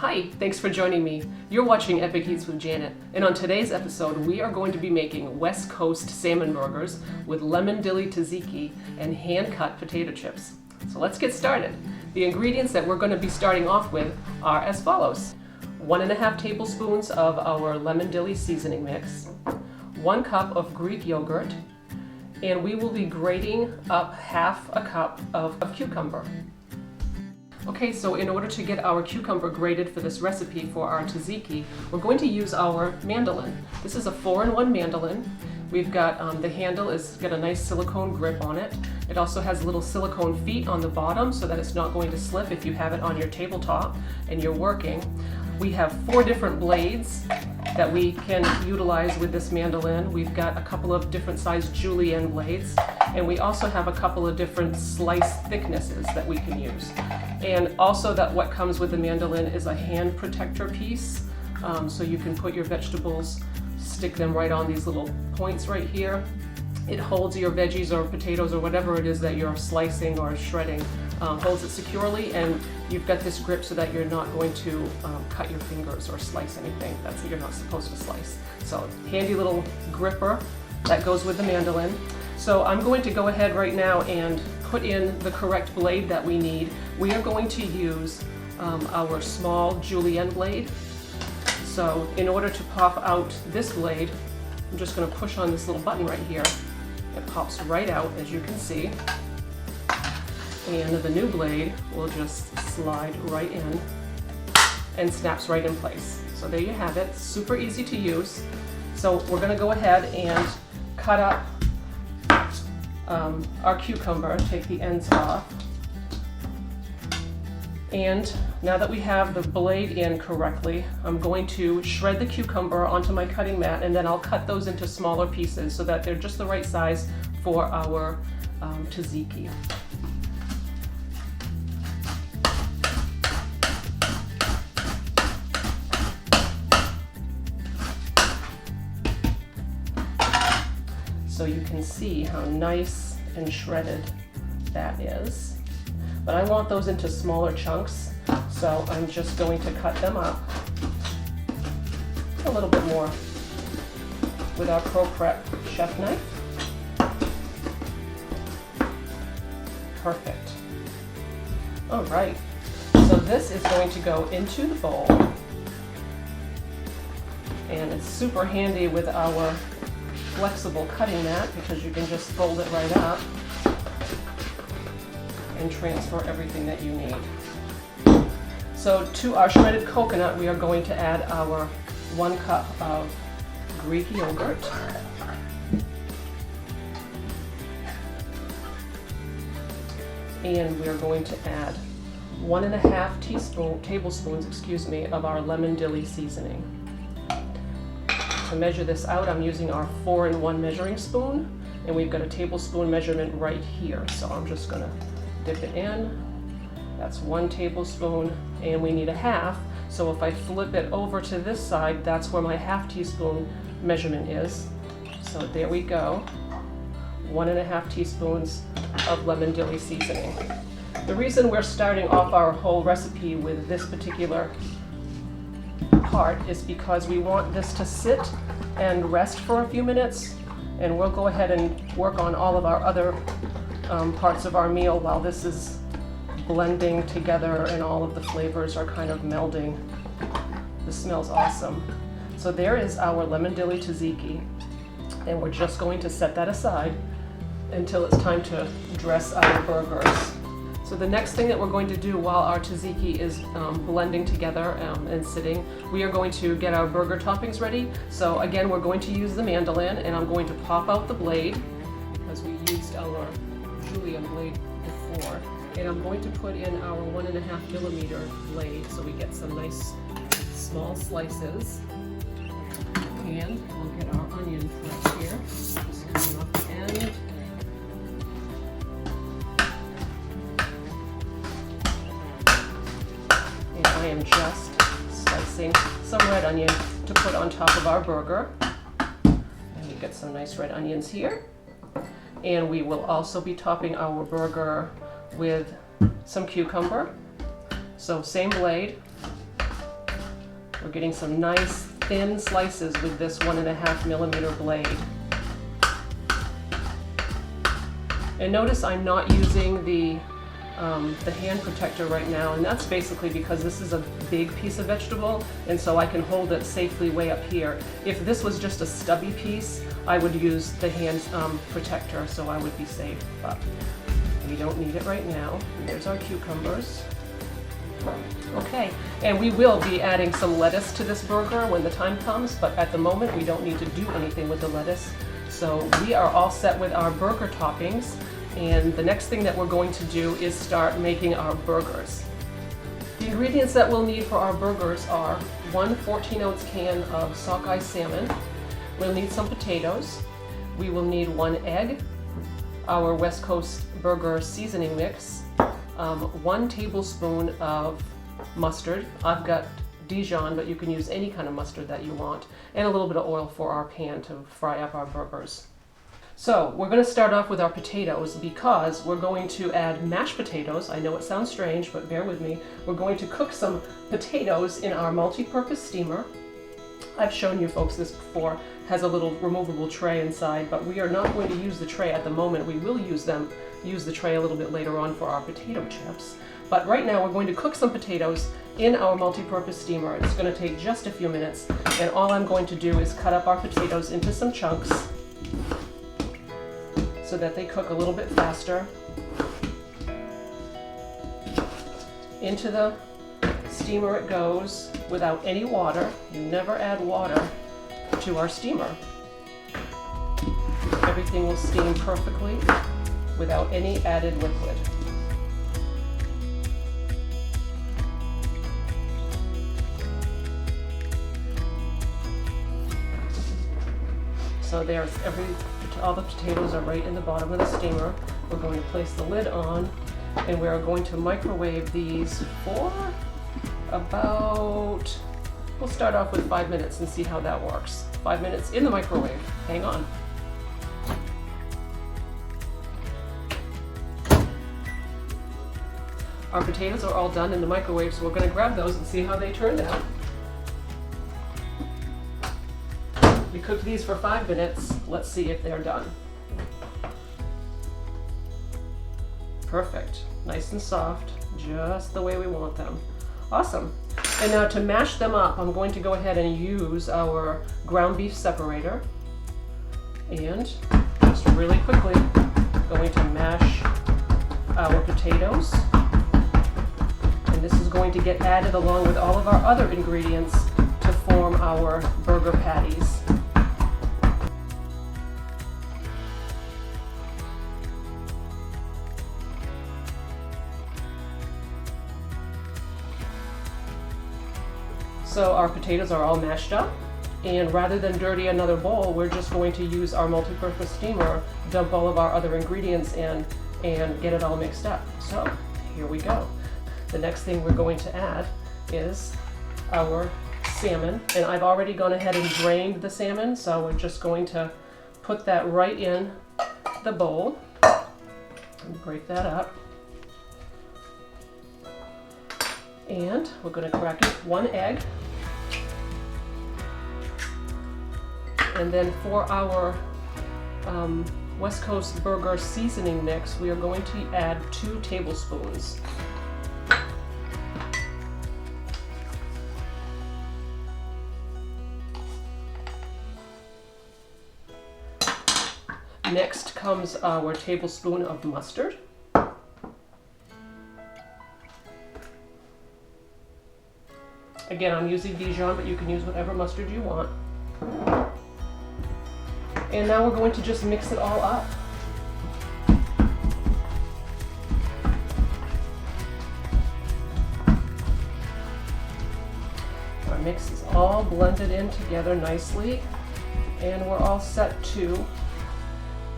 Hi, thanks for joining me. You're watching EpicEats with Janet, and on today's episode we are going to be making West Coast Salmon Burgers with lemon dilly tzatziki and hand-cut potato chips. So let's get started. The ingredients that we're going to be starting off with are as follows. 1.5 tablespoons of our lemon dilly seasoning mix, 1 cup of Greek yogurt, and we will be grating up half a cup of cucumber. Okay, so in order to get our cucumber grated for this recipe for our tzatziki, we're going to use our mandolin. This is a 4-in-1 mandolin. We've got the handle is got a nice silicone grip on it. It also has little silicone feet on the bottom so that it's not going to slip if you have it on your tabletop and you're working. We have 4 different blades that we can utilize with this mandolin. We've got a couple of different sized julienne blades, and we also have a couple of different slice thicknesses that we can use. And also that what comes with the mandolin is a hand protector piece, so you can put your vegetables, stick them right on these little points right here. It holds your veggies or potatoes or whatever it is that you're slicing or shredding, holds it securely, and you've got this grip so that you're not going to cut your fingers or slice anything that you're not supposed to slice. So handy little gripper that goes with the mandolin. So I'm going to go ahead right now and put in the correct blade that we need. We are going to use our small julienne blade. So in order to pop out this blade, I'm just going to push on this little button right here. It pops right out, as you can see. And the new blade will just slide right in and snaps right in place. So there you have it, super easy to use. So we're going to go ahead and cut up our cucumber, take the ends off. And now that we have the blade in correctly, I'm going to shred the cucumber onto my cutting mat, and then I'll cut those into smaller pieces so that they're just the right size for our tzatziki. So you can see how nice and shredded that is. But I want those into smaller chunks, so I'm just going to cut them up a little bit more with our Pro Prep chef knife. Perfect. All right, so this is going to go into the bowl, and it's super handy with our flexible cutting mat because you can just fold it right up and transfer everything that you need. So to our shredded coconut, we are going to add our 1 cup of Greek yogurt. And we are going to add 1.5 tablespoons of our lemon dilly seasoning. To measure this out, I'm using our 4-in-1 measuring spoon, and we've got a tablespoon measurement right here. So I'm just gonna dip it in. That's 1 tablespoon, and we need a half. So if I flip it over to this side, that's where my 1/2 teaspoon measurement is. So there we go. 1.5 teaspoons of lemon dilly seasoning. The reason we're starting off our whole recipe with this particular part is because we want this to sit and rest for a few minutes, and we'll go ahead and work on all of our other parts of our meal while this is blending together and all of the flavors are kind of melding. This smells awesome. So there is our lemon dilly tzatziki, and we're just going to set that aside until it's time to dress our burgers. So the next thing that we're going to do while our tzatziki is blending together and sitting, we are going to get our burger toppings ready. So again, we're going to use the mandolin, and I'm going to pop out the blade because we used our julienne blade before. And I'm going to put in our 1.5 millimeter blade so we get some nice small slices. And we'll get our onion right here, just coming off the end. And I am just slicing some red onion to put on top of our burger. And we get some nice red onions here. And we will also be topping our burger with some cucumber. So same blade, We're getting some nice thin slices with this 1.5 millimeter blade. And notice I'm not using the hand protector right now, and that's basically because this is a big piece of vegetable, and so I can hold it safely way up here. If this was just a stubby piece, I would use the hand protector, so I would be safe, but we don't need it right now. There's our cucumbers. Okay, and we will be adding some lettuce to this burger when the time comes, but at the moment we don't need to do anything with the lettuce. So we are all set with our burger toppings, and the next thing that we're going to do is start making our burgers. The ingredients that we'll need for our burgers are one 14-ounce can of sockeye salmon. We'll need some potatoes. We will need 1 egg, our West Coast burger seasoning mix, 1 tablespoon of mustard. I've got Dijon, but you can use any kind of mustard that you want, and a little bit of oil for our pan to fry up our burgers. So we're going to start off with our potatoes because we're going to add mashed potatoes. I know it sounds strange, but bear with me. We're going to cook some potatoes in our multi-purpose steamer. I've shown you folks this before. It has a little removable tray inside, but we are not going to use the tray at the moment. We will use the tray a little bit later on for our potato chips. But right now we're going to cook some potatoes in our multi-purpose steamer. It's going to take just a few minutes, and all I'm going to do is cut up our potatoes into some chunks so that they cook a little bit faster. Into the steamer it goes without any water. You never add water to our steamer. Everything will steam perfectly without any added liquid. So there's all the potatoes are right in the bottom of the steamer. We're going to place the lid on, and we are going to microwave these for about, we'll start off with 5 minutes and see how that works. 5 minutes in the microwave. Hang on. Our potatoes are all done in the microwave, so we're going to grab those and see how they turned out. We cooked these for 5 minutes. Let's see if they're done. Perfect. Nice and soft, just the way we want them. Awesome. And now to mash them up, I'm going to go ahead and use our ground beef separator. And just really quickly, going to mash our potatoes. And this is going to get added along with all of our other ingredients to form our burger patties. So our potatoes are all mashed up, and rather than dirty another bowl, we're just going to use our multi-purpose steamer, dump all of our other ingredients in, and get it all mixed up. So here we go. The next thing we're going to add is our salmon, and I've already gone ahead and drained the salmon, so we're just going to put that right in the bowl and break that up. And we're going to crack 1 egg. And then for our West Coast burger seasoning mix, we are going to add 2 tablespoons. Next comes our tablespoon of mustard. Again, I'm using Dijon, but you can use whatever mustard you want. And now we're going to just mix it all up. Our mix is all blended in together nicely, and we're all set to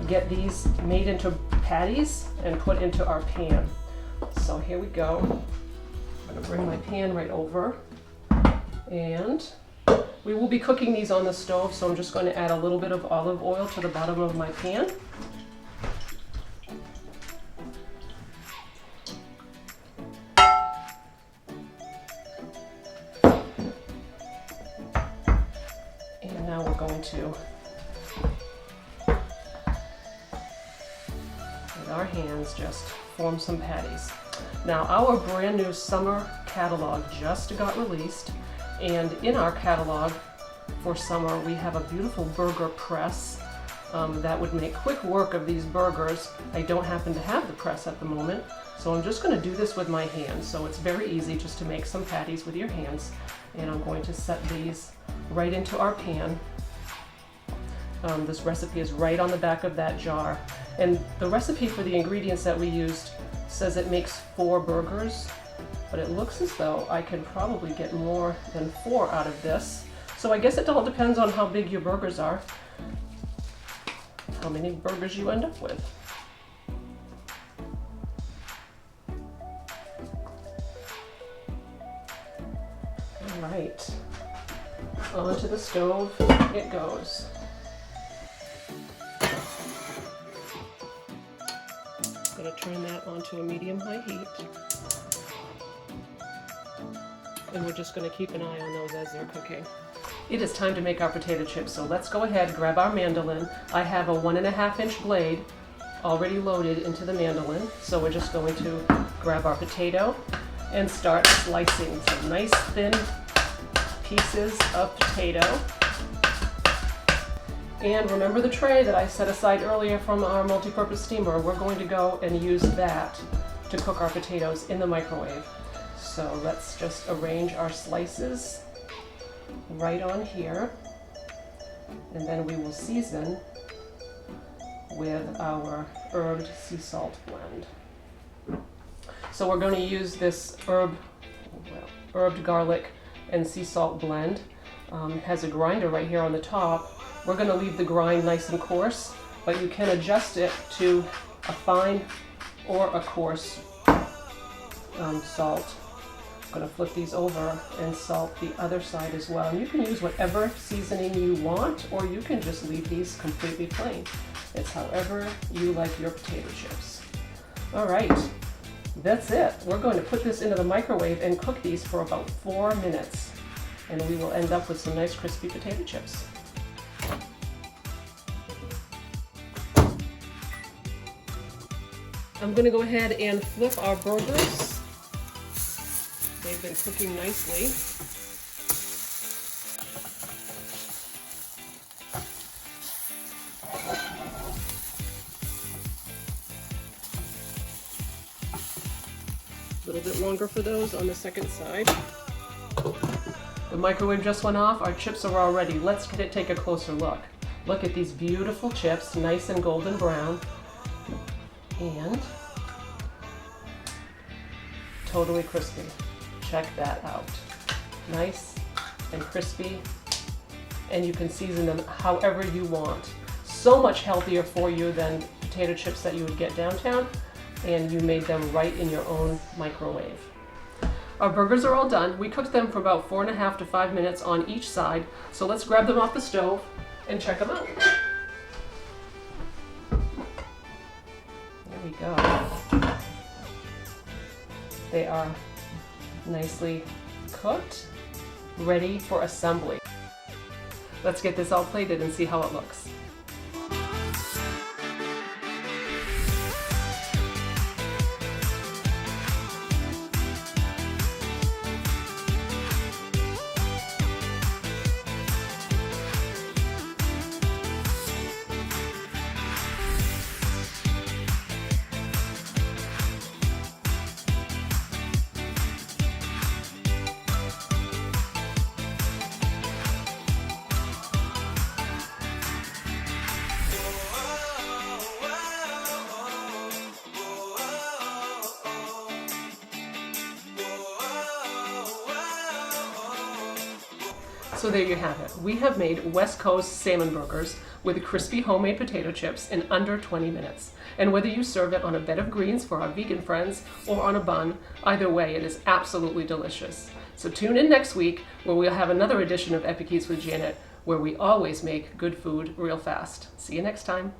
get these made into patties and put into our pan. So here we go. I'm going to bring my pan right over. And we will be cooking these on the stove, so I'm just going to add a little bit of olive oil to the bottom of my pan. With our hands, just form some patties. Now, our brand new summer catalog just got released, and in our catalog for summer, we have a beautiful burger press that would make quick work of these burgers. I don't happen to have the press at the moment, so I'm just going to do this with my hands. So it's very easy just to make some patties with your hands, and I'm going to set these right into our pan. This recipe is right on the back of that jar, and the recipe for the ingredients that we used says it makes 4 burgers, but it looks as though I can probably get more than 4 out of this. So I guess it all depends on how big your burgers are, how many burgers you end up with. All right, onto the stove it goes. Gonna turn that onto a medium-high heat. And we're just gonna keep an eye on those as they're cooking. It is time to make our potato chips, so let's go ahead, grab our mandoline. I have a 1.5-inch blade already loaded into the mandoline, so we're just going to grab our potato and start slicing some nice thin pieces of potato. And remember the tray that I set aside earlier from our multi-purpose steamer? We're going to go and use that to cook our potatoes in the microwave. So let's just arrange our slices right on here, and then we will season with our herbed sea salt blend. So we're going to use this herbed garlic and sea salt blend. It has a grinder right here on the top. We're going to leave the grind nice and coarse, but you can adjust it to a fine or a coarse salt. I'm going to flip these over and salt the other side as well. And you can use whatever seasoning you want, or you can just leave these completely plain. It's however you like your potato chips. All right, that's it. We're going to put this into the microwave and cook these for about 4 minutes, and we will end up with some nice crispy potato chips. I'm going to go ahead and flip our burgers. They've been cooking nicely. A little bit longer for those on the second side. The microwave just went off. Our chips are all ready. Let's take a closer look. Look at these beautiful chips, nice and golden brown. And totally crispy. Check that out. Nice and crispy, and you can season them however you want. So much healthier for you than potato chips that you would get downtown, and you made them right in your own microwave. Our burgers are all done. We cooked them for about 4.5 to 5 minutes on each side, so let's grab them off the stove and check them out. There we go. They are nicely cooked, ready for assembly. Let's get this all plated and see how it looks. So there you have it. We have made West Coast Salmon Burgers with crispy homemade potato chips in under 20 minutes. And whether you serve it on a bed of greens for our vegan friends or on a bun, either way, it is absolutely delicious. So tune in next week where we'll have another edition of EpicEats with Janet, where we always make good food real fast. See you next time.